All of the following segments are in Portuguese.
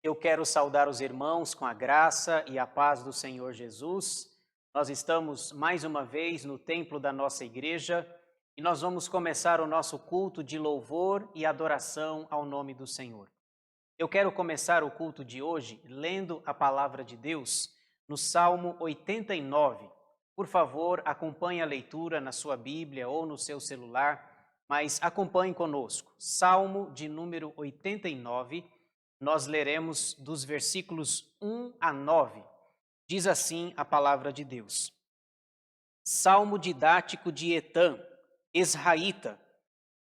Eu quero saudar os irmãos com a graça e a paz do Senhor Jesus. Nós estamos mais uma vez no templo da nossa igreja e nós vamos começar o nosso culto de louvor e adoração ao nome do Senhor. Eu quero começar o culto de hoje lendo a palavra de Deus no Salmo 89. Por favor, acompanhe a leitura na sua Bíblia ou no seu celular, mas acompanhe conosco. Salmo de número 89. Nós leremos dos versículos 1 a 9. Diz assim a palavra de Deus. Salmo didático de Etã, Ezraíta.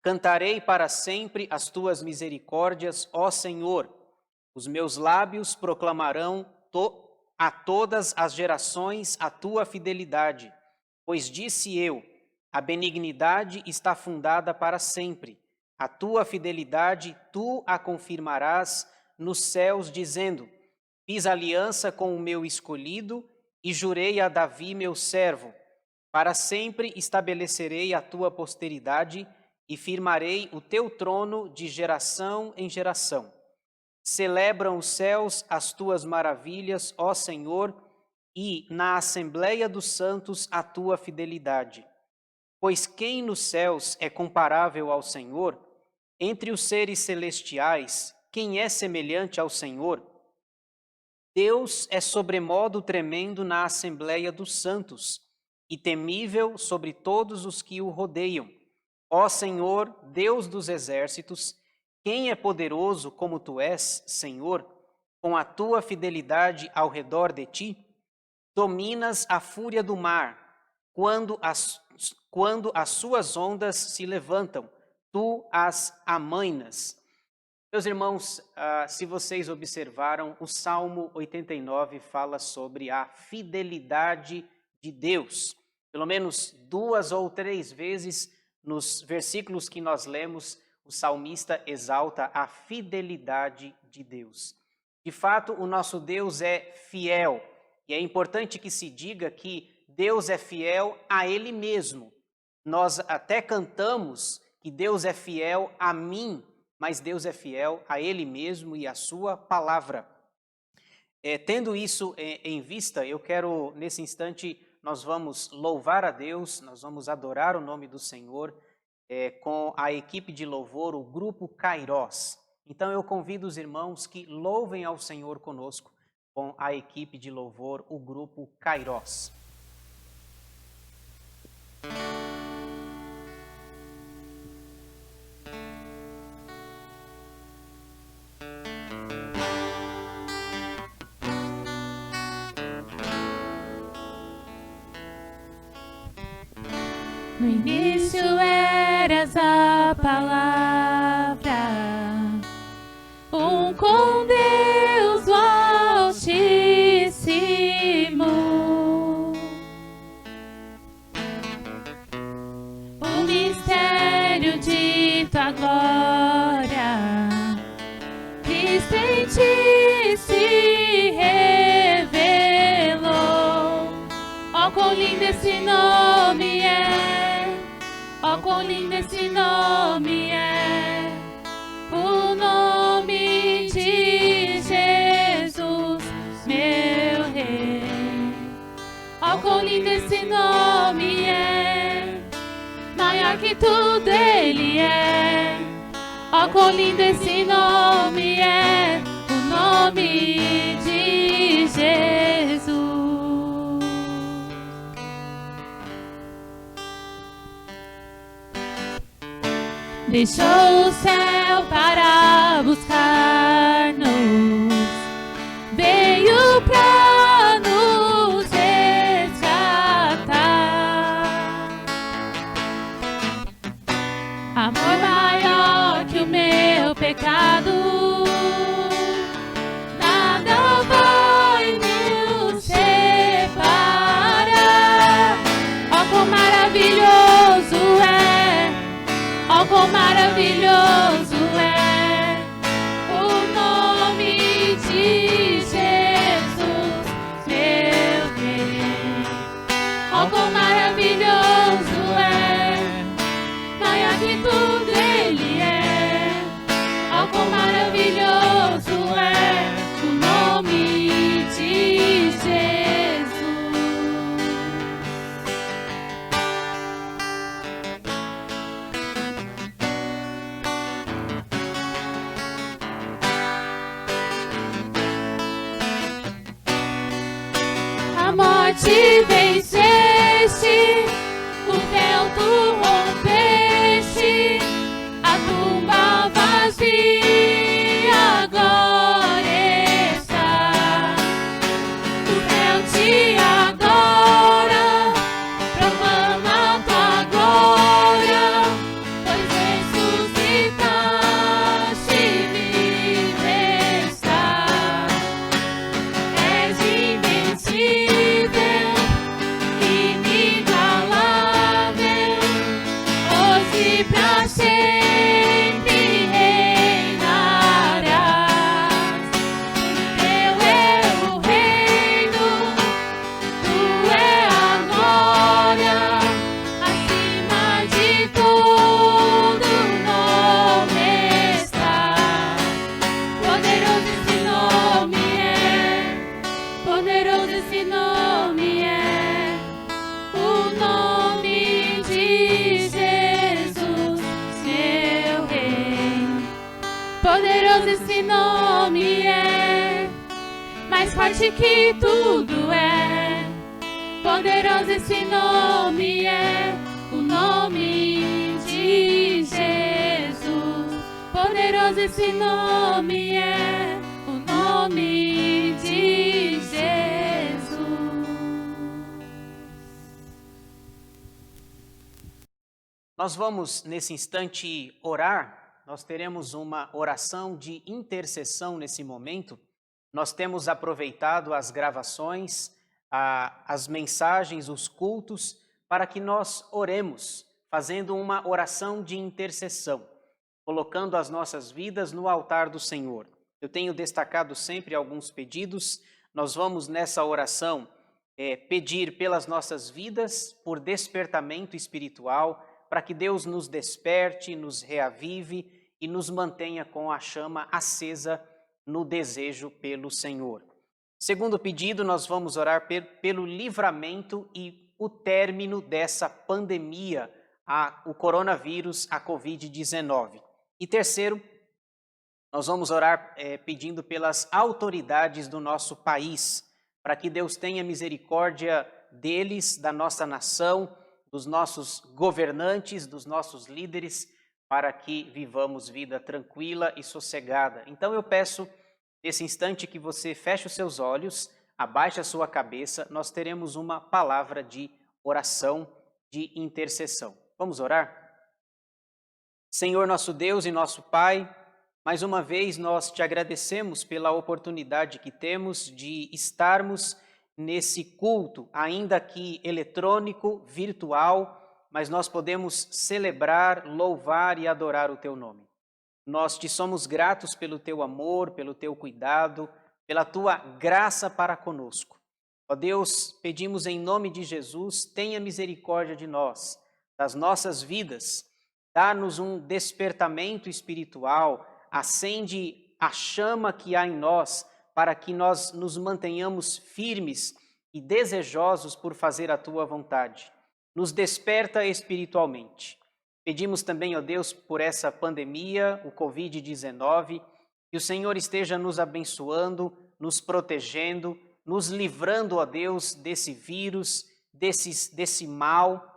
Cantarei para sempre as tuas misericórdias, ó Senhor. Os meus lábios proclamarão a todas as gerações a tua fidelidade. Pois disse eu, a benignidade está fundada para sempre. A tua fidelidade tu a confirmarás nos céus, dizendo, fiz aliança com o meu escolhido e jurei a Davi, meu servo. Para sempre estabelecerei a tua posteridade e firmarei o teu trono de geração em geração. Celebram os céus as tuas maravilhas, ó Senhor, e na assembleia dos santos a tua fidelidade. Pois quem nos céus é comparável ao Senhor? Entre os seres celestiais, quem é semelhante ao Senhor? Deus é sobremodo tremendo na assembleia dos santos e temível sobre todos os que o rodeiam. Ó Senhor, Deus dos exércitos, quem é poderoso como tu és, Senhor, com a tua fidelidade ao redor de ti? Dominas a fúria do mar, quando as suas ondas se levantam, tu as amainas. Meus irmãos, se vocês observaram, o Salmo 89 fala sobre a fidelidade de Deus. Pelo menos 2 ou 3 vezes nos versículos que nós lemos, o salmista exalta a fidelidade de Deus. De fato, o nosso Deus é fiel, e é importante que se diga que Deus é fiel a Ele mesmo. Nós até cantamos que Deus é fiel a mim, mas Deus é fiel a Ele mesmo e à sua palavra. Tendo isso em vista, eu quero, nesse instante, nós vamos louvar a Deus, nós vamos adorar o nome do Senhor com a equipe de louvor, o grupo Kairos. Então eu convido os irmãos que louvem ao Senhor conosco com a equipe de louvor, o grupo Kairos. No início eras a palavra, com Deus o Altíssimo. O mistério de tua glória, Cristo em ti se revelou. Ó, quão lindo esse nome é! Oh, quão lindo esse nome é, o nome de Jesus, meu Rei. Oh, quão lindo esse nome é, maior que tudo Ele é. Oh, quão lindo esse nome é, o nome de Jesus. Deixou o céu para buscar-nos, veio para nos resgatar. Amor maior que o meu pecado, nada vai nos separar. Oh, quão maravilhoso é! Oh, quão maravilhoso é o nome de Jesus, meu Rei. Oh, quão maravilhoso é, maior que tudo Ele é. Oh, quão maravilhoso é morte venceste, o véu tu rompeste, a tumba vazia agora está. O véu te adora, proclama tua glória, pois ressuscitaste e vive está. És invencível, inigualável, hoje e pra sempre reinarás. Teu é o reino, tu é a glória, acima de todo nome está. Poderoso esse nome é, poderoso esse nome é, o nome de Jesus, meu Rei. Poderoso esse nome é, mais forte que tudo é. Poderoso esse nome é, o nome de Jesus. Poderoso esse nome é, o nome de Jesus. Nós vamos, nesse instante, orar. Nós teremos uma oração de intercessão nesse momento. Nós temos aproveitado as gravações, as mensagens, os cultos, para que nós oremos, fazendo uma oração de intercessão, colocando as nossas vidas no altar do Senhor. Eu tenho destacado sempre alguns pedidos. Nós vamos, nessa oração, pedir pelas nossas vidas, por despertamento espiritual, para que Deus nos desperte, nos reavive e nos mantenha com a chama acesa no desejo pelo Senhor. Segundo pedido, nós vamos orar pelo livramento e o término dessa pandemia, o coronavírus, a Covid-19. E terceiro, nós vamos orar pedindo pelas autoridades do nosso país, para que Deus tenha misericórdia deles, da nossa nação, dos nossos governantes, dos nossos líderes, para que vivamos vida tranquila e sossegada. Então eu peço, nesse instante, que você feche os seus olhos, abaixe a sua cabeça, nós teremos uma palavra de oração, de intercessão. Vamos orar? Senhor nosso Deus e nosso Pai, mais uma vez nós te agradecemos pela oportunidade que temos de estarmos nesse culto, ainda que eletrônico, virtual, mas nós podemos celebrar, louvar e adorar o teu nome. Nós te somos gratos pelo teu amor, pelo teu cuidado, pela tua graça para conosco. Ó Deus, pedimos em nome de Jesus, tenha misericórdia de nós, das nossas vidas, dá-nos um despertamento espiritual, acende a chama que há em nós, para que nós nos mantenhamos firmes e desejosos por fazer a tua vontade. Nos desperta espiritualmente. Pedimos também, ó Deus, por essa pandemia, o Covid-19, que o Senhor esteja nos abençoando, nos protegendo, nos livrando, ó Deus, desse vírus, desse mal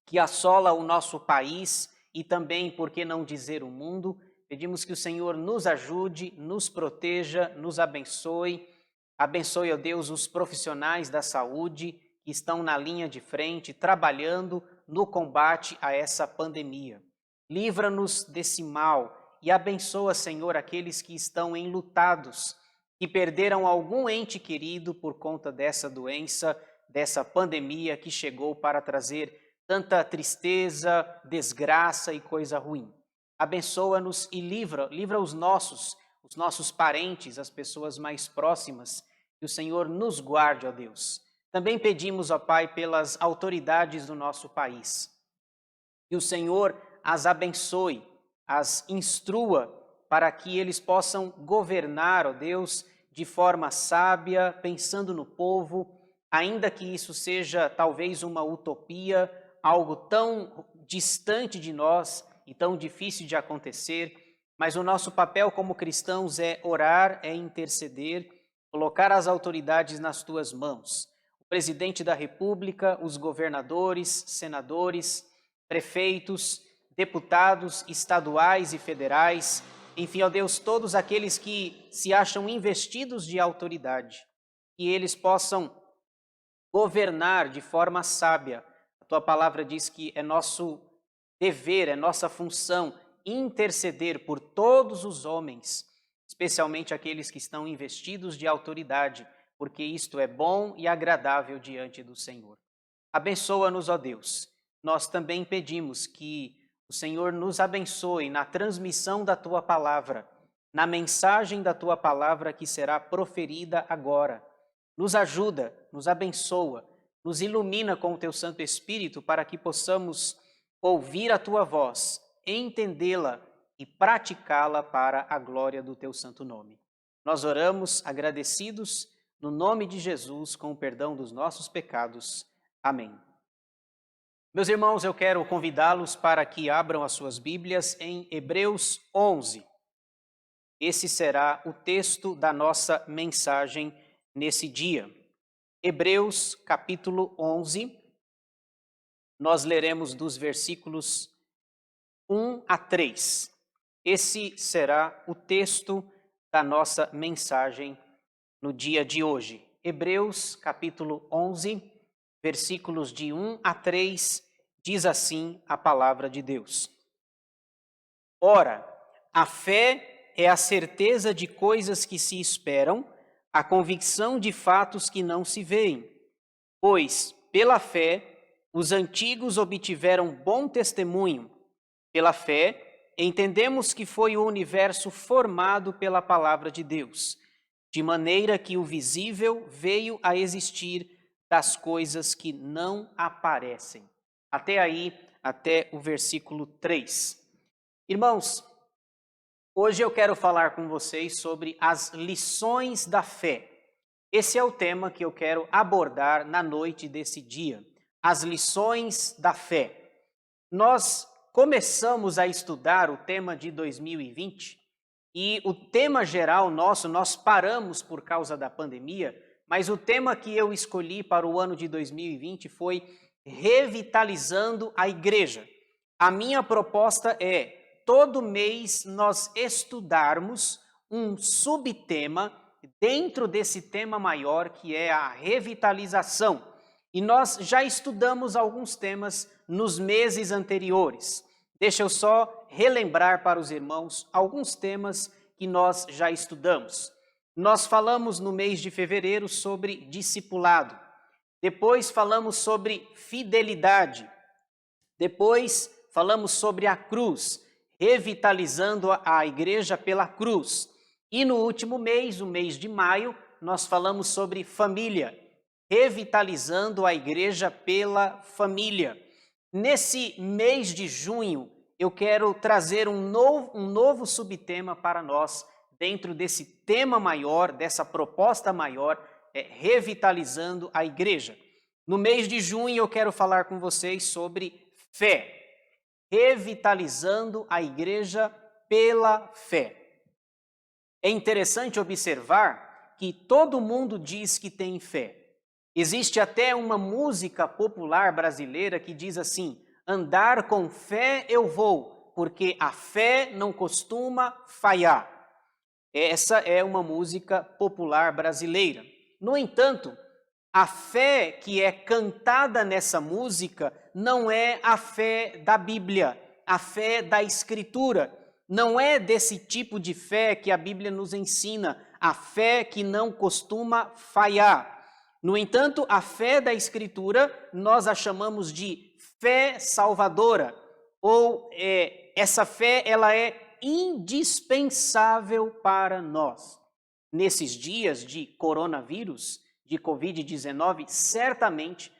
que assola o nosso país e também, por que não dizer, o mundo. Pedimos que o Senhor nos ajude, nos proteja, nos abençoe. Abençoe, ó Deus, os profissionais da saúde que estão na linha de frente, trabalhando no combate a essa pandemia. Livra-nos desse mal e abençoa, Senhor, aqueles que estão enlutados, que perderam algum ente querido por conta dessa doença, dessa pandemia que chegou para trazer tanta tristeza, desgraça e coisa ruim. Abençoa-nos e livra os nossos parentes, as pessoas mais próximas, que o Senhor nos guarde, ó Deus. Também pedimos, ó Pai, pelas autoridades do nosso país, que o Senhor as abençoe, as instrua, para que eles possam governar, ó Deus, de forma sábia, pensando no povo, ainda que isso seja talvez uma utopia, algo tão distante de nós e tão difícil de acontecer, mas o nosso papel como cristãos é orar, é interceder, colocar as autoridades nas tuas mãos. presidente da República, os governadores, senadores, prefeitos, deputados estaduais e federais, enfim, ó Deus, todos aqueles que se acham investidos de autoridade, que eles possam governar de forma sábia. A tua palavra diz que é nosso dever, é nossa função interceder por todos os homens, especialmente aqueles que estão investidos de autoridade, porque isto é bom e agradável diante do Senhor. Abençoa-nos, ó Deus. Nós também pedimos que o Senhor nos abençoe na transmissão da tua palavra, na mensagem da tua palavra que será proferida agora. Nos ajuda, nos abençoa, nos ilumina com o teu Santo Espírito para que possamos ouvir a tua voz, entendê-la e praticá-la para a glória do teu santo nome. Nós oramos agradecidos no nome de Jesus, com o perdão dos nossos pecados. Amém. Meus irmãos, eu quero convidá-los para que abram as suas Bíblias em Hebreus 11. Esse será o texto da nossa mensagem nesse dia. Hebreus capítulo 11, nós leremos dos versículos 1 a 3. Esse será o texto da nossa mensagem no dia de hoje. Hebreus capítulo 11, versículos de 1 a 3, diz assim a palavra de Deus. Ora, a fé é a certeza de coisas que se esperam, a convicção de fatos que não se veem. Pois, pela fé, os antigos obtiveram bom testemunho. Pela fé, entendemos que foi o universo formado pela palavra de Deus, de maneira que o visível veio a existir das coisas que não aparecem. Até aí, até o versículo 3. Irmãos, hoje eu quero falar com vocês sobre as lições da fé. Esse é o tema que eu quero abordar na noite desse dia. As lições da fé. Nós começamos a estudar o tema de 2020 e o tema geral nosso, nós paramos por causa da pandemia, mas o tema que eu escolhi para o ano de 2020 foi Revitalizando a Igreja. A minha proposta é todo mês nós estudarmos um subtema dentro desse tema maior que é a revitalização. E nós já estudamos alguns temas nos meses anteriores. Deixa eu só relembrar para os irmãos alguns temas que nós já estudamos. Nós falamos no mês de fevereiro sobre discipulado. Depois falamos sobre fidelidade. Depois falamos sobre a cruz, revitalizando a igreja pela cruz. E no último mês, o mês de maio, nós falamos sobre família, revitalizando a igreja pela família. Nesse mês de junho, eu quero trazer um novo subtema para nós, dentro desse tema maior, dessa proposta maior, revitalizando a igreja. No mês de junho, eu quero falar com vocês sobre fé, revitalizando a igreja pela fé. É interessante observar que todo mundo diz que tem fé. Existe até uma música popular brasileira que diz assim: andar com fé eu vou, porque a fé não costuma falhar. Essa é uma música popular brasileira. No entanto, a fé que é cantada nessa música não é a fé da Bíblia, a fé da Escritura. Não é desse tipo de fé que a Bíblia nos ensina, a fé que não costuma falhar. No entanto, a fé da Escritura nós a chamamos de fé salvadora, ou essa fé ela é indispensável para nós. Nesses dias de coronavírus, de Covid-19, certamente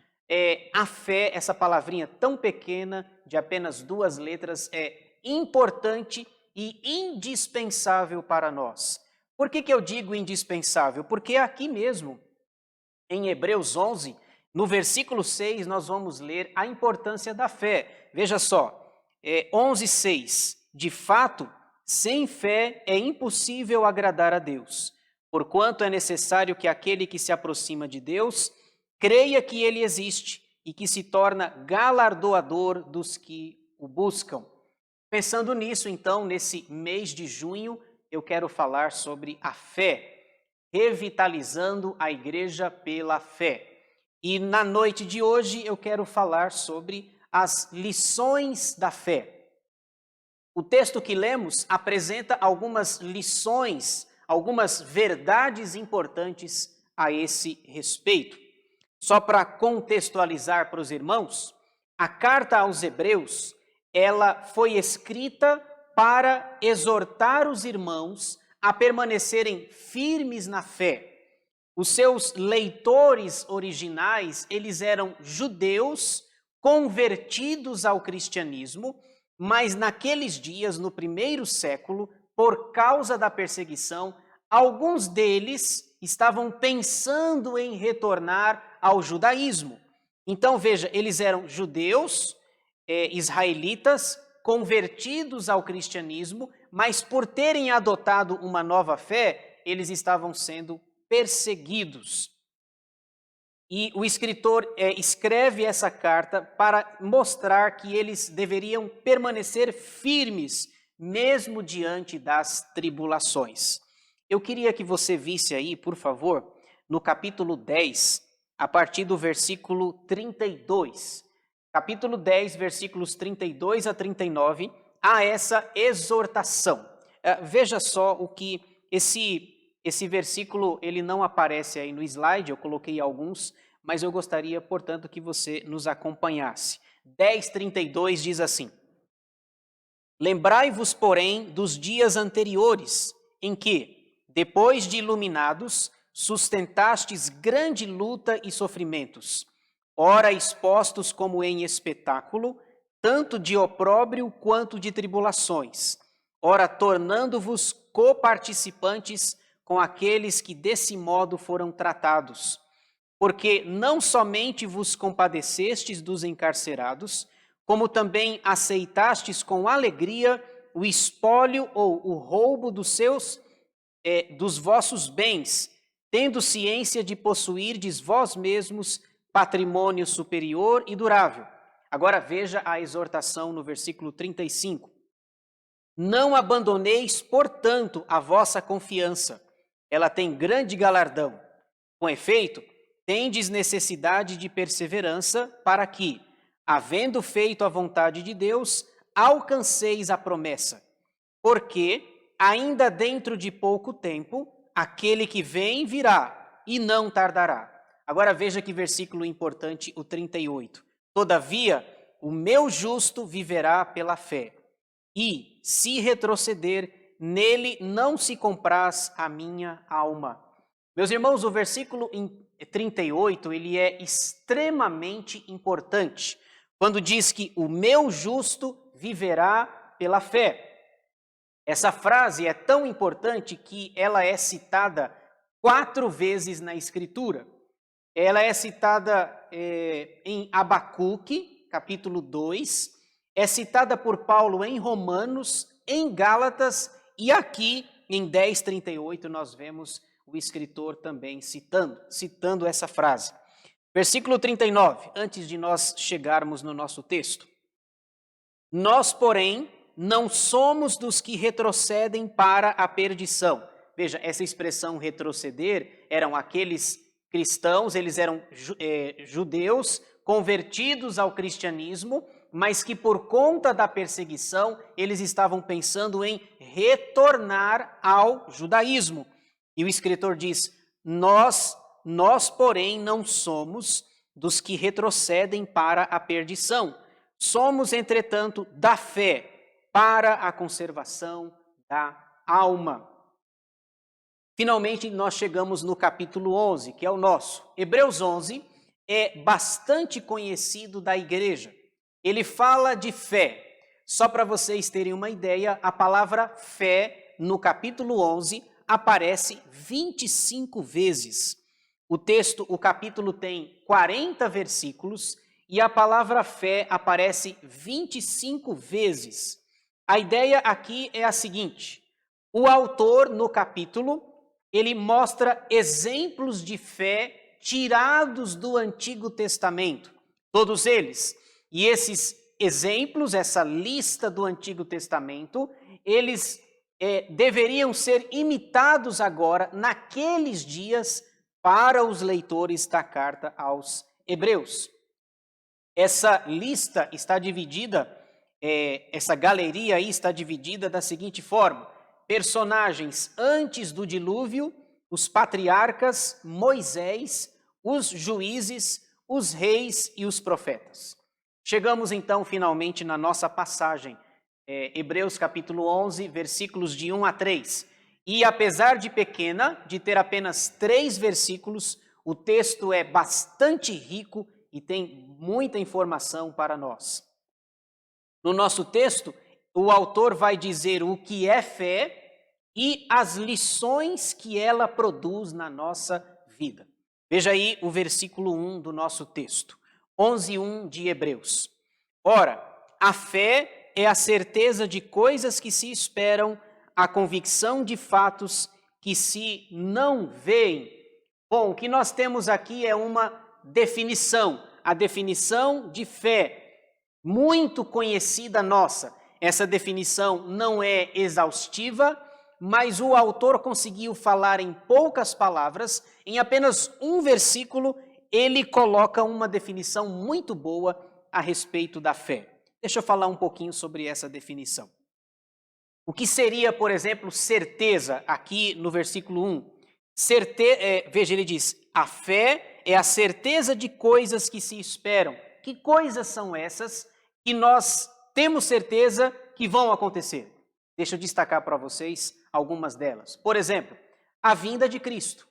a fé, essa palavrinha tão pequena, de apenas 2 letras, é importante e indispensável para nós. Por que eu digo indispensável? Porque aqui mesmo, em Hebreus 11, no versículo 6, nós vamos ler a importância da fé. Veja só, 11:6. De fato, sem fé é impossível agradar a Deus, porquanto é necessário que aquele que se aproxima de Deus creia que ele existe e que se torna galardoador dos que o buscam. Pensando nisso, então, nesse mês de junho, eu quero falar sobre a fé, revitalizando a igreja pela fé. E na noite de hoje eu quero falar sobre as lições da fé. O texto que lemos apresenta algumas lições, algumas verdades importantes a esse respeito. Só para contextualizar para os irmãos, a carta aos Hebreus, ela foi escrita para exortar os irmãos a permanecerem firmes na fé. Os seus leitores originais, eles eram judeus convertidos ao cristianismo, mas naqueles dias, no primeiro século, por causa da perseguição, alguns deles estavam pensando em retornar ao judaísmo. Então, veja, eles eram judeus, israelitas, convertidos ao cristianismo, mas por terem adotado uma nova fé, eles estavam sendo perseguidos. E o escritor escreve essa carta para mostrar que eles deveriam permanecer firmes, mesmo diante das tribulações. Eu queria que você visse aí, por favor, no capítulo 10, a partir do versículo 32. Capítulo 10, versículos 32 a 39, há essa exortação. Veja só o que esse versículo, ele não aparece aí no slide, eu coloquei alguns, mas eu gostaria, portanto, que você nos acompanhasse. 10:32 diz assim: Lembrai-vos, porém, dos dias anteriores, em que, depois de iluminados, sustentastes grande luta e sofrimentos, ora expostos como em espetáculo, tanto de opróbrio quanto de tribulações, ora tornando-vos coparticipantes com aqueles que desse modo foram tratados. Porque não somente vos compadecestes dos encarcerados, como também aceitastes com alegria o espólio ou o roubo dos vossos bens, tendo ciência de possuirdes vós mesmos patrimônio superior e durável. Agora veja a exortação no versículo 35. Não abandoneis, portanto, a vossa confiança. Ela tem grande galardão. Com efeito, tendes necessidade de perseverança para que, havendo feito a vontade de Deus, alcanceis a promessa. Porque, ainda dentro de pouco tempo, aquele que vem virá e não tardará. Agora veja que versículo importante, o 38. Todavia, o meu justo viverá pela fé, e, se retroceder, nele não se compraz a minha alma. Meus irmãos, o versículo 38, ele é extremamente importante, quando diz que o meu justo viverá pela fé. Essa frase é tão importante que ela é citada 4 vezes na Escritura. Ela é citada em Abacuque, capítulo 2, é citada por Paulo em Romanos, em Gálatas, e aqui em 10:38 nós vemos o escritor também citando essa frase. Versículo 39, antes de nós chegarmos no nosso texto. Nós, porém, não somos dos que retrocedem para a perdição. Veja, essa expressão retroceder eram aqueles cristãos, eles eram judeus convertidos ao cristianismo, mas que por conta da perseguição, eles estavam pensando em retornar ao judaísmo. E o escritor diz, nós, porém, não somos dos que retrocedem para a perdição. Somos, entretanto, da fé para a conservação da alma. Finalmente, nós chegamos no capítulo 11, que é o nosso. Hebreus 11 é bastante conhecido da igreja. Ele fala de fé. Só para vocês terem uma ideia, a palavra fé, no capítulo 11, aparece 25 vezes. O capítulo tem 40 versículos e a palavra fé aparece 25 vezes. A ideia aqui é a seguinte: o autor, no capítulo, ele mostra exemplos de fé tirados do Antigo Testamento, todos eles. E esses exemplos, essa lista do Antigo Testamento, eles deveriam ser imitados agora, naqueles dias, para os leitores da carta aos Hebreus. Essa lista está dividida, essa galeria aí está dividida da seguinte forma: personagens antes do dilúvio, os patriarcas, Moisés, os juízes, os reis e os profetas. Chegamos então finalmente na nossa passagem, Hebreus capítulo 11, versículos de 1 a 3. E apesar de pequena, de ter apenas 3 versículos, o texto é bastante rico e tem muita informação para nós. No nosso texto, o autor vai dizer o que é fé e as lições que ela produz na nossa vida. Veja aí o versículo 1 do nosso texto, 11:1 de Hebreus. Ora, a fé é a certeza de coisas que se esperam, a convicção de fatos que se não veem. Bom, o que nós temos aqui é uma definição, a definição de fé, muito conhecida nossa. Essa definição não é exaustiva, mas o autor conseguiu falar em poucas palavras, em apenas um versículo, ele coloca uma definição muito boa a respeito da fé. Deixa eu falar um pouquinho sobre essa definição. O que seria, por exemplo, certeza, aqui no versículo 1? Veja, ele diz, a fé é a certeza de coisas que se esperam. Que coisas são essas que nós temos certeza que vão acontecer? Deixa eu destacar para vocês algumas delas. Por exemplo, a vinda de Cristo.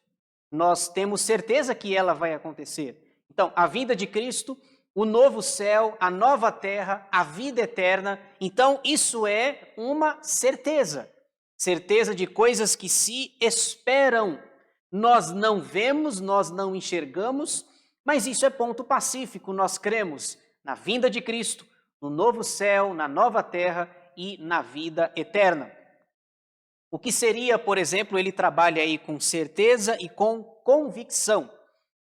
Nós temos certeza que ela vai acontecer. Então, a vinda de Cristo, o novo céu, a nova terra, a vida eterna. Então, isso é uma certeza. Certeza de coisas que se esperam. Nós não vemos, nós não enxergamos, mas isso é ponto pacífico. Nós cremos na vinda de Cristo, no novo céu, na nova terra e na vida eterna. O que seria, por exemplo, ele trabalha aí com certeza e com convicção.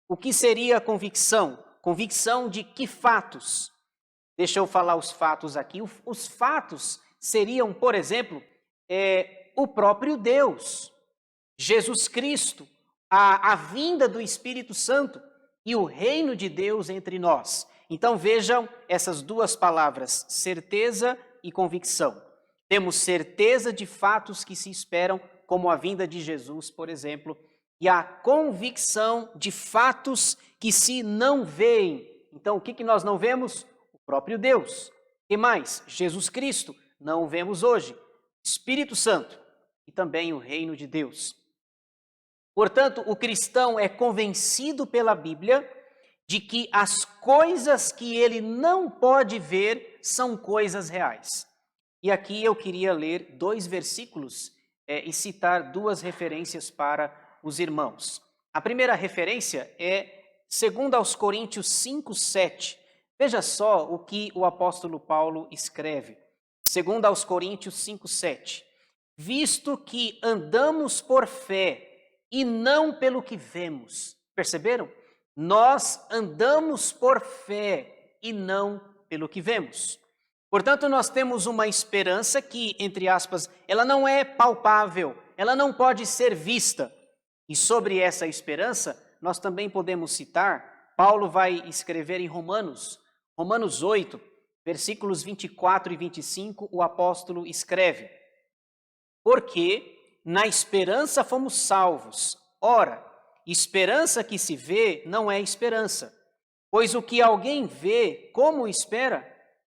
O que seria convicção? Convicção de que fatos? Deixa eu falar os fatos aqui. Os fatos seriam, por exemplo, o próprio Deus, Jesus Cristo, a vinda do Espírito Santo e o reino de Deus entre nós. Então vejam essas duas palavras, certeza e convicção. Temos certeza de fatos que se esperam, como a vinda de Jesus, por exemplo, e a convicção de fatos que se não veem. Então, o que nós não vemos? O próprio Deus. E mais? Jesus Cristo, não o vemos hoje. Espírito Santo e também o reino de Deus. Portanto, o cristão é convencido pela Bíblia de que as coisas que ele não pode ver são coisas reais. E aqui eu queria ler 2 versículos e citar 2 referências para os irmãos. A primeira referência é 2 Coríntios 5:7. Veja só o que o apóstolo Paulo escreve. 2 Coríntios 5:7. Visto que andamos por fé e não pelo que vemos. Perceberam? Nós andamos por fé e não pelo que vemos. Portanto, nós temos uma esperança que, entre aspas, ela não é palpável, ela não pode ser vista. E sobre essa esperança, nós também podemos citar, Paulo vai escrever em Romanos 8, versículos 24 e 25, o apóstolo escreve: porque na esperança fomos salvos. Ora, esperança que se vê não é esperança, pois o que alguém vê, como espera?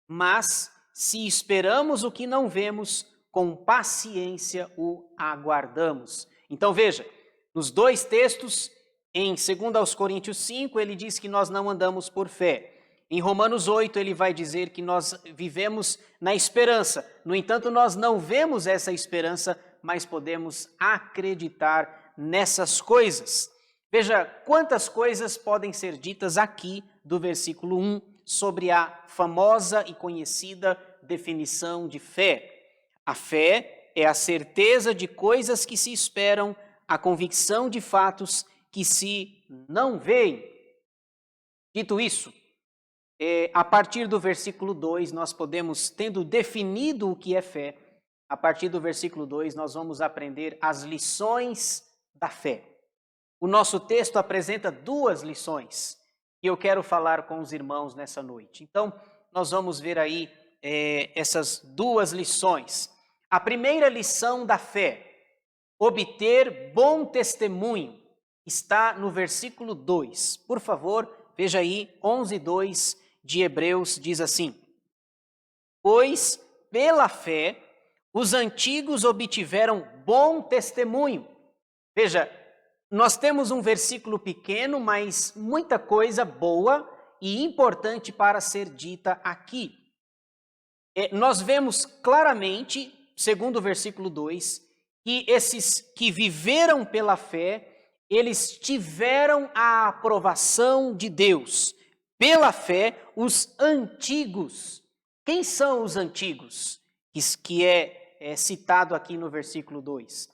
Mas se esperamos o que não vemos, com paciência o aguardamos. Então veja, nos 2 textos, em 2 Coríntios 5, ele diz que nós não andamos por fé. Em Romanos 8, ele vai dizer que nós vivemos na esperança. No entanto, nós não vemos essa esperança, mas podemos acreditar nessas coisas. Veja quantas coisas podem ser ditas aqui do versículo 1 sobre a famosa e conhecida definição de fé. A fé é a certeza de coisas que se esperam, a convicção de fatos que se não veem. Dito isso, a partir do versículo 2, nós podemos, tendo definido o que é fé, a partir do versículo 2, nós vamos aprender as lições da fé. O nosso texto apresenta duas lições que eu quero falar com os irmãos nessa noite. Então, nós vamos ver aí essas duas lições. A primeira lição da fé, obter bom testemunho, está no versículo 2. Por favor, veja aí, 11:2 de Hebreus diz assim: pois pela fé os antigos obtiveram bom testemunho. Veja, nós temos um versículo pequeno, mas muita coisa boa e importante para ser dita aqui. Nós vemos claramente, segundo o versículo 2, que esses que viveram pela fé, eles tiveram a aprovação de Deus. Pela fé, os antigos. Quem são os antigos? Que é citado aqui no versículo 2.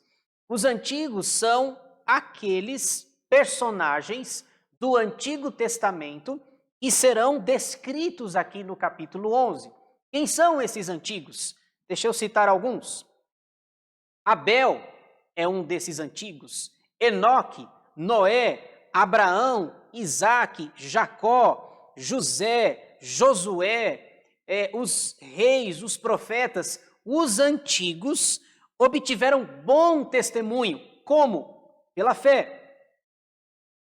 Os antigos são aqueles personagens do Antigo Testamento que serão descritos aqui no capítulo 11. Quem são esses antigos? Deixa eu citar alguns. Abel é um desses antigos. Enoque, Noé, Abraão, Isaque, Jacó, José, Josué, os reis, os profetas, os antigos obtiveram bom testemunho. Como? Pela fé.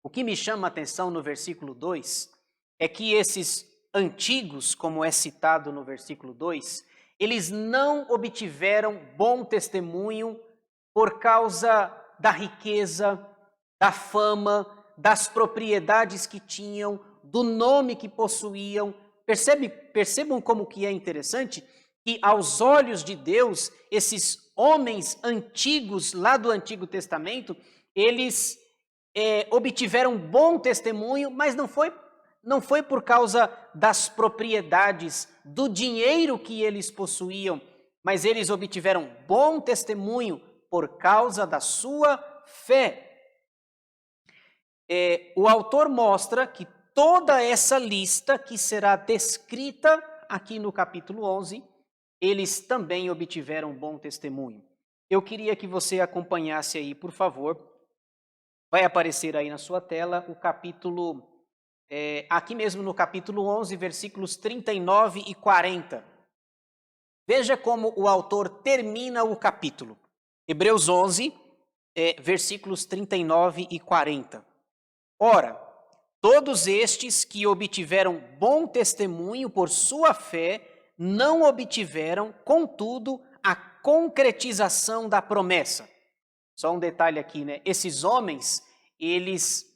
O que me chama a atenção no versículo 2 é que esses antigos, como é citado no versículo 2, eles não obtiveram bom testemunho por causa da riqueza, da fama, das propriedades que tinham, do nome que possuíam. Percebam como que é interessante que aos olhos de Deus, esses homens antigos lá do Antigo Testamento, eles obtiveram bom testemunho, mas não foi por causa das propriedades, do dinheiro que eles possuíam, mas eles obtiveram bom testemunho por causa da sua fé. O autor mostra que toda essa lista que será descrita aqui no capítulo 11, eles também obtiveram bom testemunho. Eu queria que você acompanhasse aí, por favor. Vai aparecer aí na sua tela o capítulo, aqui mesmo no capítulo 11, versículos 39 e 40. Veja como o autor termina o capítulo. Hebreus 11, versículos 39 e 40. Ora, todos estes que obtiveram bom testemunho por sua fé, não obtiveram, contudo, a concretização da promessa. Só um detalhe aqui, né? Esses homens, eles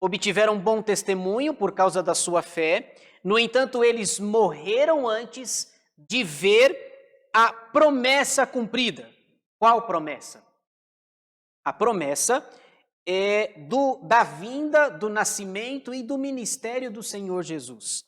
obtiveram bom testemunho por causa da sua fé, no entanto, eles morreram antes de ver a promessa cumprida. Qual promessa? A promessa da vinda, do nascimento e do ministério do Senhor Jesus.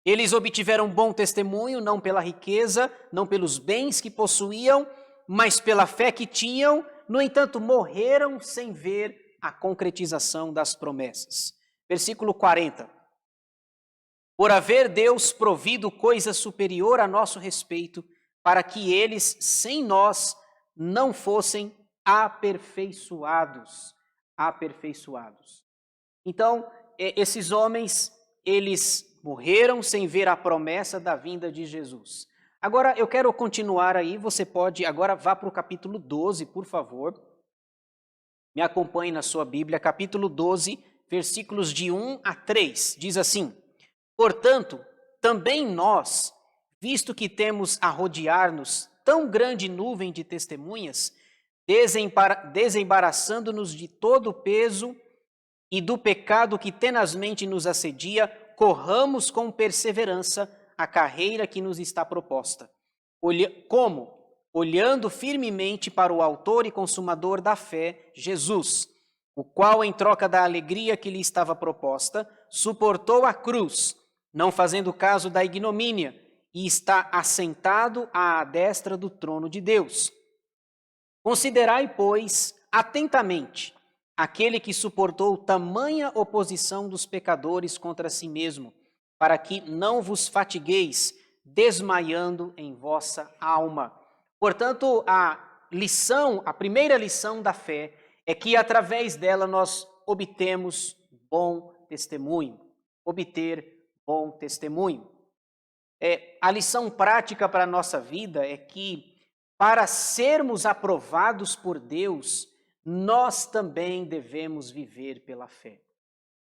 Eles obtiveram bom testemunho, não pela riqueza, não pelos bens que possuíam, mas pela fé que tinham. No entanto, morreram sem ver a concretização das promessas. Versículo 40. Por haver Deus provido coisa superior a nosso respeito, para que eles, sem nós, não fossem aperfeiçoados. Então, esses homens, eles morreram sem ver a promessa da vinda de Jesus. Agora, eu quero continuar aí, você pode, agora vá para o capítulo 12, por favor. Me acompanhe na sua Bíblia, capítulo 12, versículos de 1 a 3. Diz assim: portanto, também nós, visto que temos a rodear-nos tão grande nuvem de testemunhas, desembaraçando-nos de todo o peso e do pecado que tenazmente nos assedia, corramos com perseverança a carreira que nos está proposta. Como? Olhando firmemente para o autor e consumador da fé, Jesus, o qual, em troca da alegria que lhe estava proposta, suportou a cruz, não fazendo caso da ignomínia, e está assentado à destra do trono de Deus. Considerai, pois, atentamente aquele que suportou tamanha oposição dos pecadores contra si mesmo, para que não vos fatigueis, desmaiando em vossa alma. Portanto, a primeira lição da fé é que através dela nós obtemos bom testemunho. Obter bom testemunho. A lição prática para a nossa vida é que, para sermos aprovados por Deus, nós também devemos viver pela fé.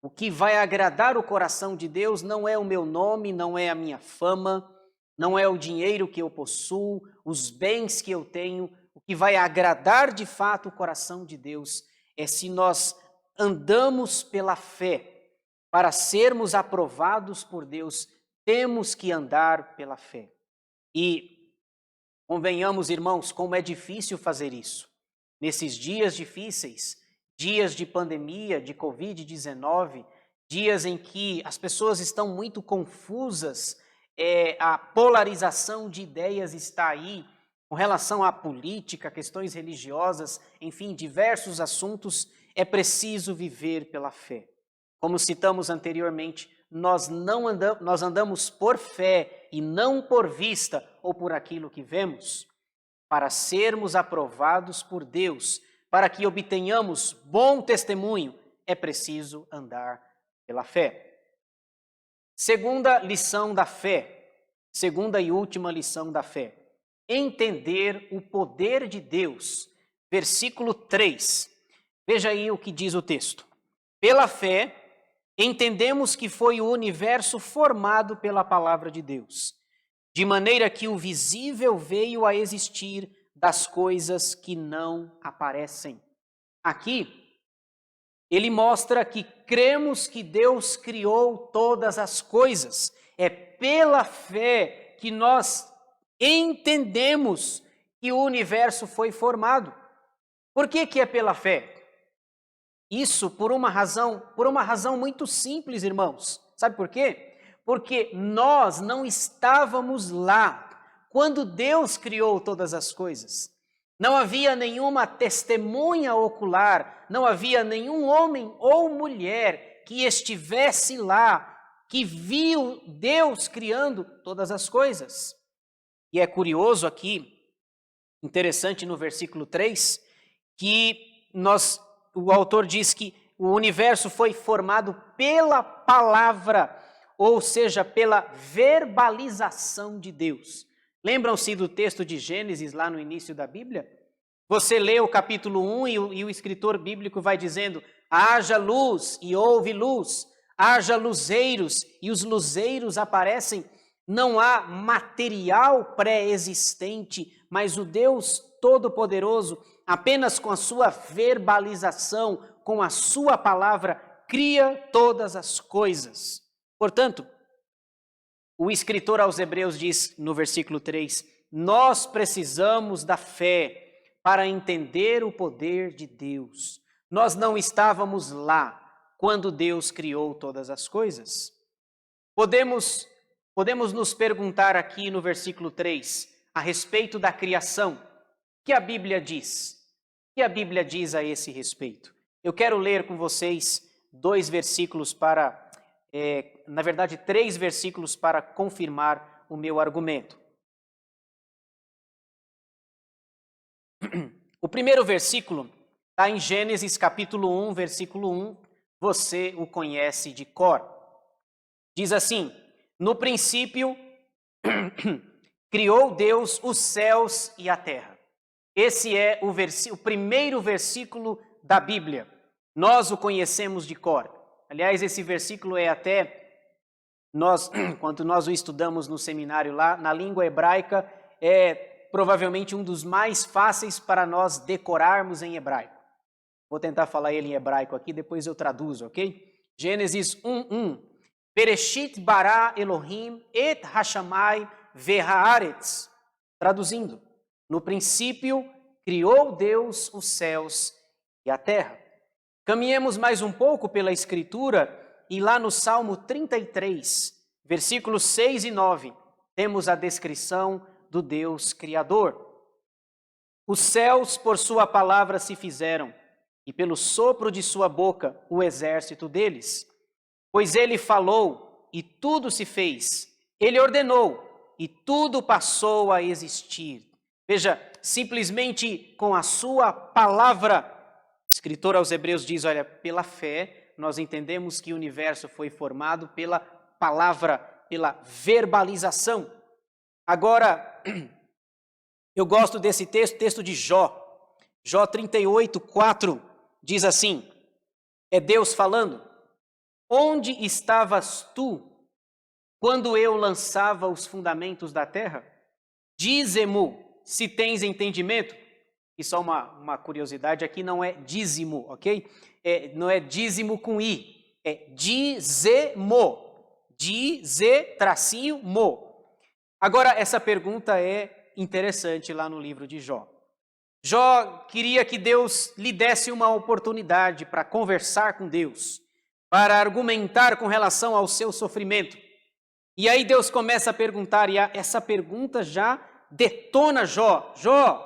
O que vai agradar o coração de Deus não é o meu nome, não é a minha fama, não é o dinheiro que eu possuo, os bens que eu tenho. O que vai agradar de fato o coração de Deus é se nós andamos pela fé. Para sermos aprovados por Deus, temos que andar pela fé. E convenhamos, irmãos, como é difícil fazer isso. Nesses dias difíceis, dias de pandemia, de Covid-19, dias em que as pessoas estão muito confusas, a polarização de ideias está aí, com relação à política, questões religiosas, enfim, diversos assuntos, é preciso viver pela fé. Como citamos anteriormente, nós andamos por fé e não por vista ou por aquilo que vemos. Para sermos aprovados por Deus, para que obtenhamos bom testemunho, é preciso andar pela fé. Segunda lição da fé, segunda e última lição da fé. Entender o poder de Deus. Versículo 3. Veja aí o que diz o texto. Pela fé, entendemos que foi o universo formado pela palavra de Deus, de maneira que o visível veio a existir das coisas que não aparecem. Aqui, ele mostra que cremos que Deus criou todas as coisas. É pela fé que nós entendemos que o universo foi formado. Por que é pela fé? Isso por uma razão muito simples, irmãos. Sabe por quê? Porque nós não estávamos lá quando Deus criou todas as coisas. Não havia nenhuma testemunha ocular, não havia nenhum homem ou mulher que estivesse lá, que viu Deus criando todas as coisas. E é curioso aqui, interessante no versículo 3, que o autor diz que o universo foi formado pela palavra, ou seja, pela verbalização de Deus. Lembram-se do texto de Gênesis lá no início da Bíblia? Você lê o capítulo 1 e o escritor bíblico vai dizendo: haja luz e houve luz, haja luzeiros e os luzeiros aparecem. Não há material pré-existente, mas o Deus Todo-Poderoso, apenas com a sua verbalização, com a sua palavra, cria todas as coisas. Portanto, o escritor aos Hebreus diz no versículo 3, nós precisamos da fé para entender o poder de Deus. Nós não estávamos lá quando Deus criou todas as coisas. Podemos nos perguntar aqui no versículo 3, a respeito da criação, o que a Bíblia diz? O que a Bíblia diz a esse respeito? Eu quero ler com vocês 2 versículos na verdade 3 versículos para confirmar o meu argumento. O primeiro versículo está em Gênesis capítulo 1, versículo 1, você o conhece de cor. Diz assim, no princípio criou Deus os céus e a terra. Esse é o primeiro versículo da Bíblia. Nós o conhecemos de cor. Aliás, esse versículo é quando nós o estudamos no seminário lá, na língua hebraica, é provavelmente um dos mais fáceis para nós decorarmos em hebraico. Vou tentar falar ele em hebraico aqui, depois eu traduzo, ok? Gênesis 1:1. Bereshit bara Elohim et hashamai ve'haaretz. Traduzindo, no princípio criou Deus os céus e a terra. Caminhemos mais um pouco pela Escritura e lá no Salmo 33, versículos 6 e 9, temos a descrição do Deus Criador. Os céus por sua palavra se fizeram, e pelo sopro de sua boca o exército deles. Pois ele falou e tudo se fez, ele ordenou e tudo passou a existir. Veja, simplesmente com a sua palavra, o escritor aos Hebreus diz, olha, pela fé nós entendemos que o universo foi formado pela palavra, pela verbalização. Agora, eu gosto desse texto de Jó. Jó 38, 4 diz assim, é Deus falando, onde estavas tu quando eu lançava os fundamentos da terra? Dize-mo se tens entendimento. E só uma curiosidade, aqui não é dízimo, ok? Não é dízimo com i, é dizemo, dize-mo. Agora, essa pergunta é interessante lá no livro de Jó. Jó queria que Deus lhe desse uma oportunidade para conversar com Deus, para argumentar com relação ao seu sofrimento. E aí Deus começa a perguntar, e essa pergunta já detona Jó. Jó,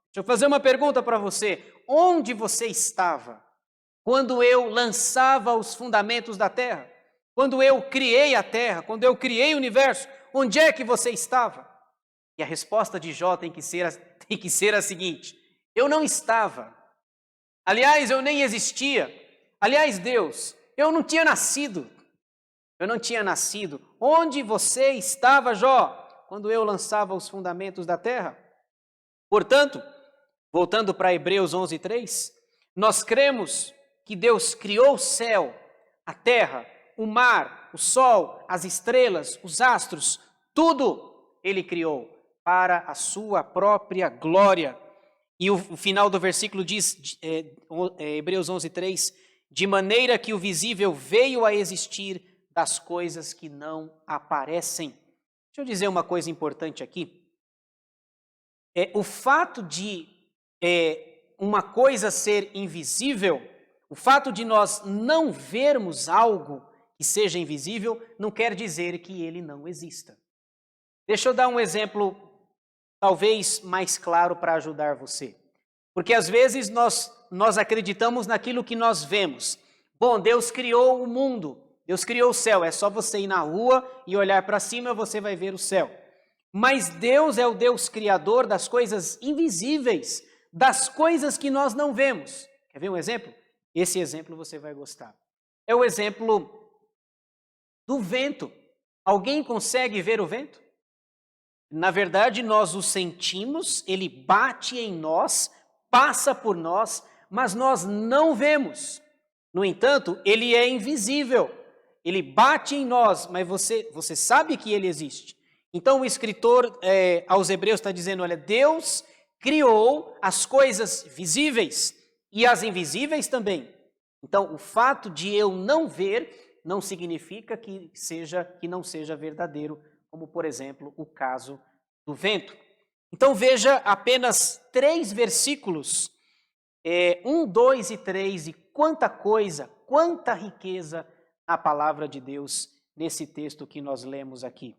deixa eu fazer uma pergunta para você. Onde você estava quando eu lançava os fundamentos da terra? Quando eu criei a terra, quando eu criei o universo, onde é que você estava? E a resposta de Jó tem que ser a seguinte, eu não estava. Aliás, eu nem existia. Aliás, Deus, eu não tinha nascido. Eu não tinha nascido. Onde você estava, Jó, quando eu lançava os fundamentos da terra? Portanto, voltando para Hebreus 11:3, nós cremos que Deus criou o céu, a terra, o mar, o sol, as estrelas, os astros, tudo Ele criou para a sua própria glória. E o final do versículo diz, Hebreus 11:3, de maneira que o visível veio a existir das coisas que não aparecem. Deixa eu dizer uma coisa importante aqui. O fato de uma coisa ser invisível, o fato de nós não vermos algo que seja invisível, não quer dizer que ele não exista. Deixa eu dar um exemplo, talvez mais claro para ajudar você. Porque às vezes nós acreditamos naquilo que nós vemos. Bom, Deus criou o mundo, Deus criou o céu, é só você ir na rua e olhar para cima, você vai ver o céu. Mas Deus é o Deus criador das coisas invisíveis, das coisas que nós não vemos. Quer ver um exemplo? Esse exemplo você vai gostar. É o exemplo do vento. Alguém consegue ver o vento? Na verdade, nós o sentimos, ele bate em nós, passa por nós, mas nós não vemos. No entanto, ele é invisível. Ele bate em nós, mas você sabe que ele existe. Então o escritor aos Hebreus está dizendo, olha, Deus criou as coisas visíveis e as invisíveis também. Então o fato de eu não ver não significa que não seja verdadeiro, como por exemplo o caso do vento. Então veja apenas 3 versículos, 1, 2 e 3, e quanta coisa, quanta riqueza a palavra de Deus nesse texto que nós lemos aqui.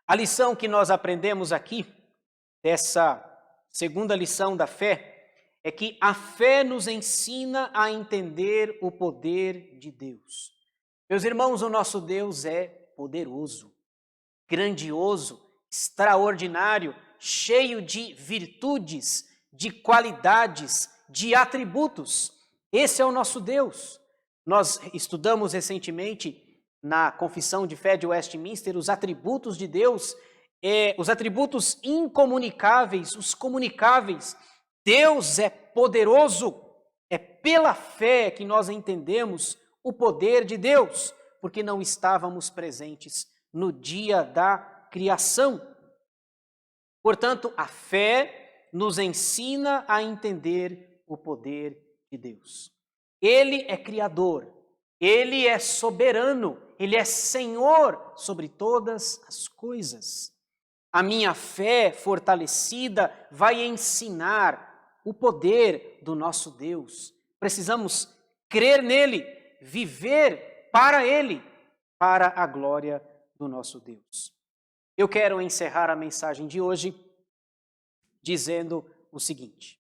A lição que nós aprendemos aqui, dessa segunda lição da fé, é que a fé nos ensina a entender o poder de Deus. Meus irmãos, o nosso Deus é poderoso, grandioso, extraordinário, cheio de virtudes, de qualidades, de atributos. Esse é o nosso Deus. Nós estudamos recentemente na Confissão de Fé de Westminster os atributos de Deus, os atributos incomunicáveis, os comunicáveis. Deus é poderoso. É pela fé que nós entendemos o poder de Deus, porque não estávamos presentes no dia da criação. Portanto, a fé nos ensina a entender o poder de Deus. Ele é criador, ele é soberano, ele é Senhor sobre todas as coisas. A minha fé fortalecida vai ensinar o poder do nosso Deus. Precisamos crer nele, viver para ele, para a glória do nosso Deus. Eu quero encerrar a mensagem de hoje dizendo o seguinte: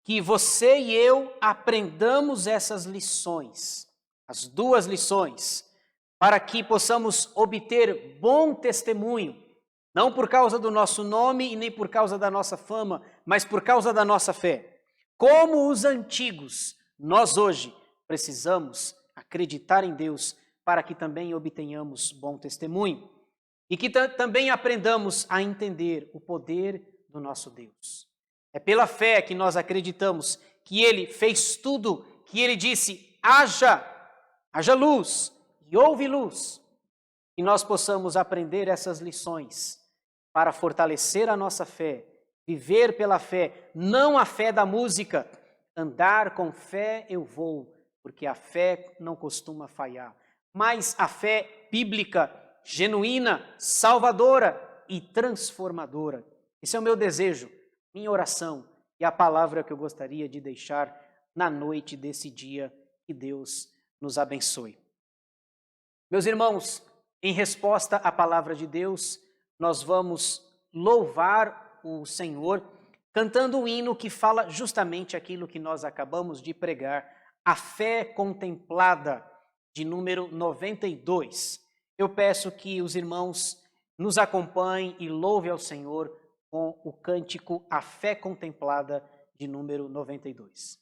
que você e eu aprendamos essas lições, as duas lições, para que possamos obter bom testemunho, não por causa do nosso nome e nem por causa da nossa fama, mas por causa da nossa fé. Como os antigos, nós hoje precisamos acreditar em Deus para que também obtenhamos bom testemunho e que também aprendamos a entender o poder do nosso Deus. É pela fé que nós acreditamos que Ele fez tudo, que Ele disse, haja luz, e houve luz, e nós possamos aprender essas lições para fortalecer a nossa fé, viver pela fé, não a fé da música, andar com fé eu vou, porque a fé não costuma falhar, mas a fé bíblica, genuína, salvadora e transformadora. Esse é o meu desejo, minha oração e a palavra que eu gostaria de deixar na noite desse dia. Que Deus nos abençoe. Meus irmãos, em resposta à palavra de Deus, nós vamos louvar o Senhor cantando um hino que fala justamente aquilo que nós acabamos de pregar, a fé contemplada, de número 92. Eu peço que os irmãos nos acompanhem e louvem ao Senhor com o cântico A Fé Contemplada, de número 92.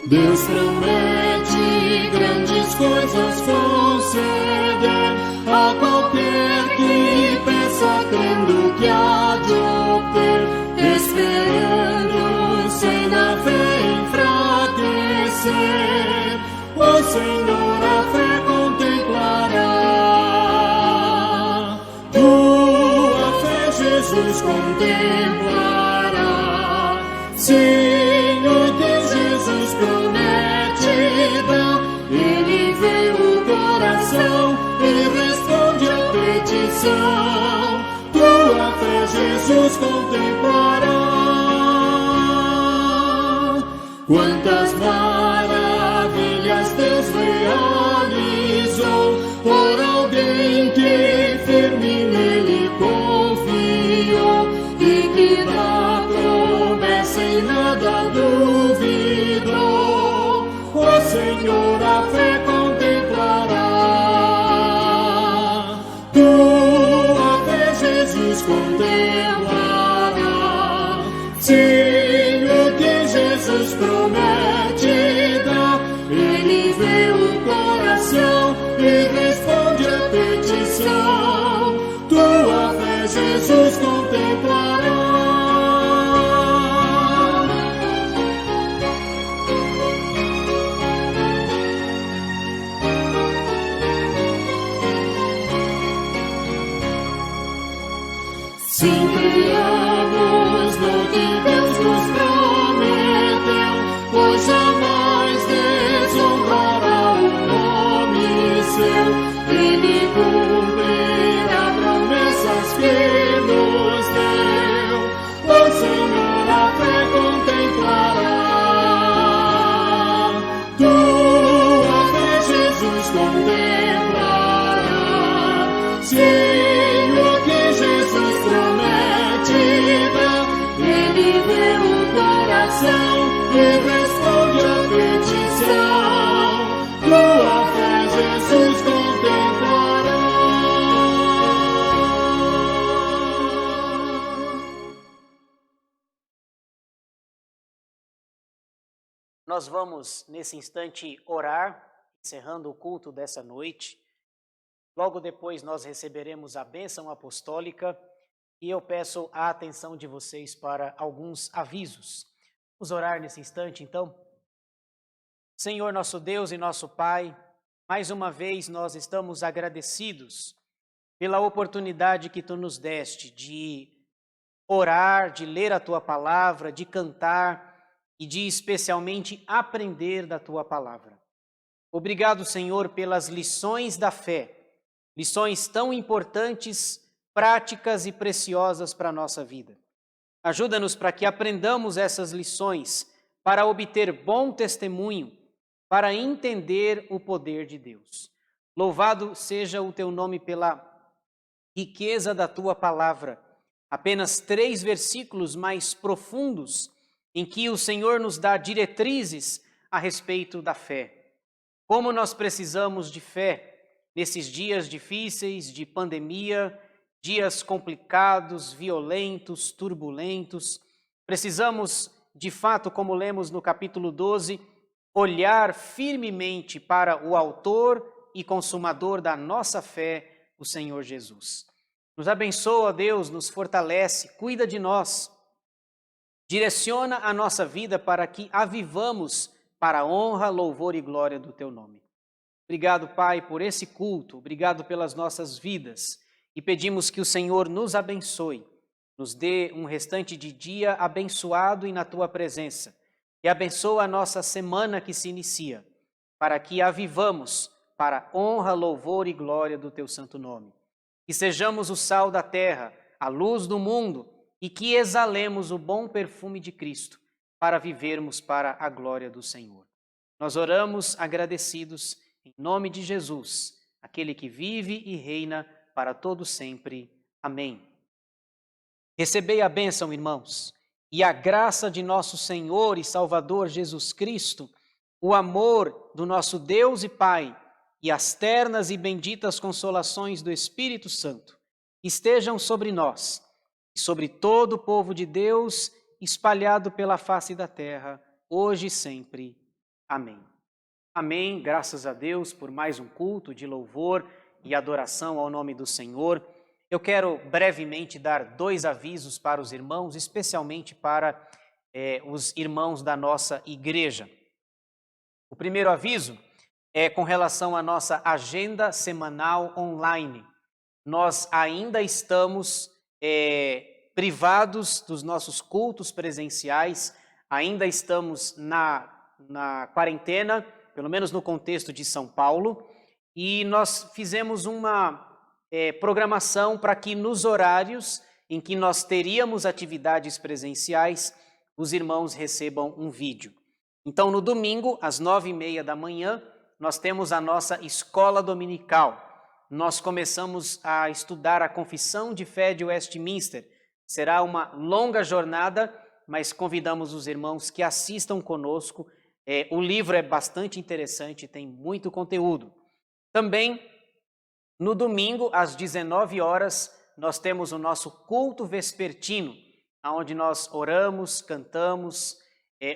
Deus promete grandes coisas conceder a qualquer que peça, crendo que há de obter, esperando sem na fé enfraquecer. O Senhor a fé contemplará, tua fé Jesus contemplará. Sim, o que Jesus promete dá, Ele vê o coração e responde a petição. Tua fé Jesus contemplará. Quantas maravilhas Deus realizou por alguém que firme nele confiou e que da promessa em nada duvidou. O Senhor a fé contemplará, tua fé Jesus contemplará. Sim, o que Jesus promete dá, Ele vê o coração e responde a petição. Tua fé Jesus contemplará. Sim, criamos no que Deus nos prometeu, pois jamais desonrará o nome seu. Ele cumprirá promessas que nos deu. O Senhor a fé contemplará, tua fé Jesus contemplará. Sim, o que Jesus promete dá, Ele vê o coração e responde a petição. Tua fé Jesus contemplará. Nós vamos, nesse instante, orar, encerrando o culto dessa noite. Logo depois nós receberemos a bênção apostólica e eu peço a atenção de vocês para alguns avisos. Vamos orar nesse instante, então? Senhor, nosso Deus e nosso Pai, mais uma vez nós estamos agradecidos pela oportunidade que Tu nos deste de orar, de ler a Tua palavra, de cantar e de especialmente aprender da Tua palavra. Obrigado, Senhor, pelas lições da fé lições tão importantes, práticas e preciosas para a nossa vida. Ajuda-nos para que aprendamos essas lições, para obter bom testemunho, para entender o poder de Deus. Louvado seja o teu nome pela riqueza da tua palavra. Apenas 3 versículos mais profundos em que o Senhor nos dá diretrizes a respeito da fé. Como nós precisamos de fé nesses dias difíceis de pandemia, dias complicados, violentos, turbulentos. Precisamos, de fato, como lemos no capítulo 12, olhar firmemente para o autor e consumador da nossa fé, o Senhor Jesus. Nos abençoa, Deus, nos fortalece, cuida de nós, direciona a nossa vida para que a vivamos para a honra, louvor e glória do teu nome. Obrigado, Pai, por esse culto, obrigado pelas nossas vidas e pedimos que o Senhor nos abençoe, nos dê um restante de dia abençoado e na tua presença e abençoa a nossa semana que se inicia, para que a vivamos para a honra, louvor e glória do teu santo nome. Que sejamos o sal da terra, a luz do mundo e que exalemos o bom perfume de Cristo para vivermos para a glória do Senhor. Nós oramos agradecidos em nome de Jesus, aquele que vive e reina para todo sempre. Amém. Recebei a bênção, irmãos, e a graça de nosso Senhor e Salvador Jesus Cristo, o amor do nosso Deus e Pai e as ternas e benditas consolações do Espírito Santo estejam sobre nós e sobre todo o povo de Deus espalhado pela face da terra, hoje e sempre. Amém. Amém. Graças a Deus por mais um culto de louvor e adoração ao nome do Senhor. Eu quero brevemente dar 2 avisos para os irmãos, especialmente para os irmãos da nossa igreja. O primeiro aviso é com relação à nossa agenda semanal online. Nós ainda estamos privados dos nossos cultos presenciais, ainda estamos na quarentena, pelo menos no contexto de São Paulo, e nós fizemos uma programação para que nos horários em que nós teríamos atividades presenciais, os irmãos recebam um vídeo. Então, no domingo, às 9h30 da manhã, nós temos a nossa escola dominical. Nós começamos a estudar a Confissão de Fé de Westminster. Será uma longa jornada, mas convidamos os irmãos que assistam conosco. O livro é bastante interessante, tem muito conteúdo. Também, no domingo, às 19 horas, nós temos o nosso culto vespertino, onde nós oramos, cantamos,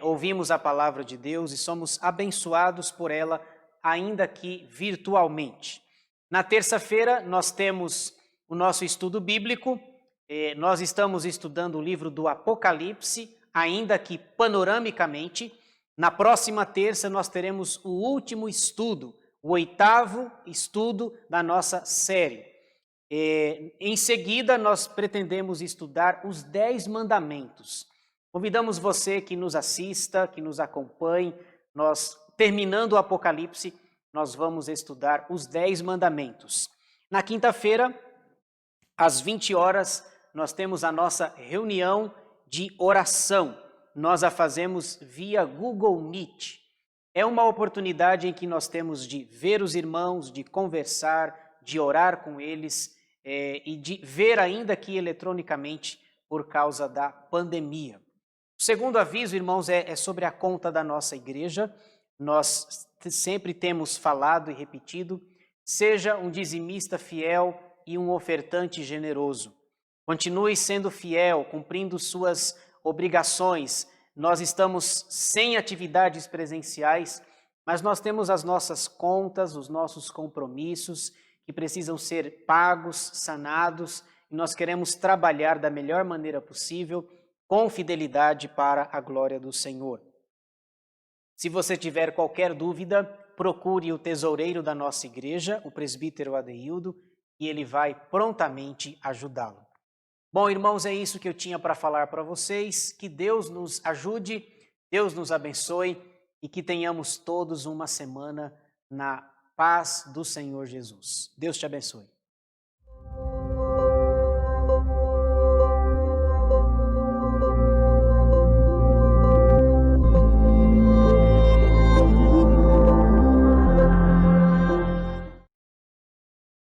ouvimos a palavra de Deus e somos abençoados por ela, ainda que virtualmente. Na terça-feira, nós temos o nosso estudo bíblico. Nós estamos estudando o livro do Apocalipse, ainda que panoramicamente. Na próxima terça, nós teremos o último estudo, o 8º estudo da nossa série. Em seguida, nós pretendemos estudar os 10 mandamentos. Convidamos você que nos assista, que nos acompanhe. Nós, terminando o Apocalipse, nós vamos estudar os 10 mandamentos. Na quinta-feira, às 20 horas, nós temos a nossa reunião de oração. Nós a fazemos via Google Meet. É uma oportunidade em que nós temos de ver os irmãos, de conversar, de orar com eles e de ver ainda que eletronicamente por causa da pandemia. O segundo aviso, irmãos, é sobre a conta da nossa igreja. Nós sempre temos falado e repetido, seja um dizimista fiel e um ofertante generoso. Continue sendo fiel, cumprindo suas obrigações. Nós estamos sem atividades presenciais, mas nós temos as nossas contas, os nossos compromissos que precisam ser pagos, sanados, e nós queremos trabalhar da melhor maneira possível, com fidelidade para a glória do Senhor. Se você tiver qualquer dúvida, procure o tesoureiro da nossa igreja, o presbítero Adeildo, e ele vai prontamente ajudá-lo. Bom, irmãos, é isso que eu tinha para falar para vocês. Que Deus nos ajude, Deus nos abençoe e que tenhamos todos uma semana na paz do Senhor Jesus. Deus te abençoe.